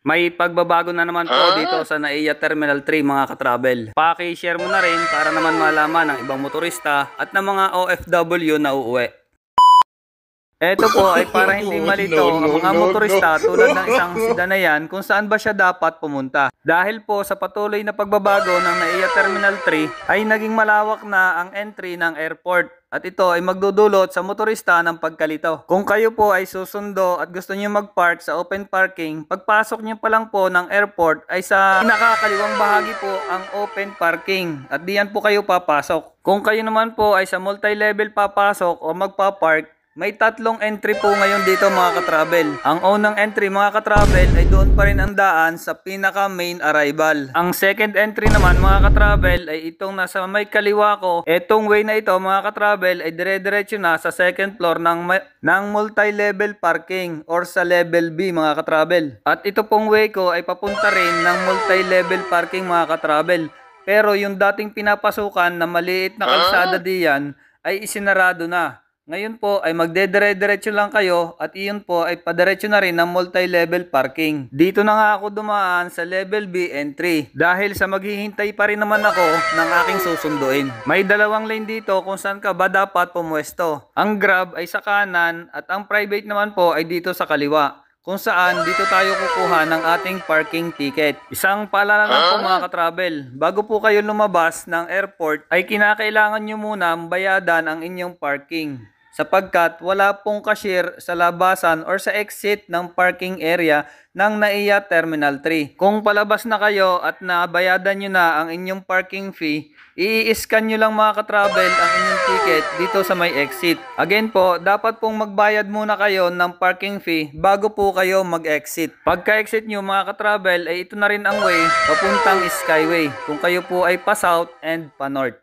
May pagbabago na naman po dito sa NAIA Terminal 3 mga katravel. Paki-share mo na rin para naman malaman ng ibang motorista at ng mga OFW na uuwi. Ito po ay para hindi malito ang mga motorista tulad ng isang sedanayan kung saan ba siya dapat pumunta. Dahil po sa patuloy na pagbabago ng NAIA Terminal 3 ay naging malawak na ang entry ng airport. At ito ay magdudulot sa motorista ng pagkalito. Kung kayo po ay susundo at gusto niyo mag-park sa open parking, pagpasok niyo pa lang po ng airport ay sa pinakakaliwang bahagi po ang open parking. At diyan po kayo papasok. Kung kayo naman po ay sa multi-level papasok o magpa-park, may tatlong entry po ngayon dito mga katravel. Ang unang entry mga katravel ay doon pa rin ang daan sa pinaka main arrival. Ang second entry naman mga katravel ay itong nasa may kaliwa ko. Etong way na ito mga katravel ay dire-diretso na sa second floor ng multi-level parking or sa level B mga katravel. At ito pong way ko ay papunta rin ng multi-level parking mga katravel. Pero yung dating pinapasukan na maliit na kalsada diyan ay isinarado na. Ngayon po ay magdedire-diretso lang kayo at iyon po ay padiretso na rin ng multi-level parking. Dito na nga ako dumaan sa level B entry dahil sa maghihintay pa rin naman ako ng aking susunduin. May dalawang lane dito kung saan ka ba dapat pumuesto. Ang Grab ay sa kanan at ang private naman po ay dito sa kaliwa, kung saan dito tayo kukuha ng ating parking ticket. Isang paalala lang po mga katravel, bago po kayo lumabas ng airport ay kinakailangan nyo muna bayadan ang inyong parking. Sapagkat wala pong cashier sa labasan or sa exit ng parking area ng NAIA Terminal 3. Kung palabas na kayo at nabayadan nyo na ang inyong parking fee, i-scan nyo lang mga katravel ang inyong ticket dito sa may exit. Again po, dapat pong magbayad muna kayo ng parking fee bago po kayo mag-exit. Pagka-exit nyo mga katravel ay ito na rin ang way papuntang Skyway kung kayo po ay pa-south and pa-north.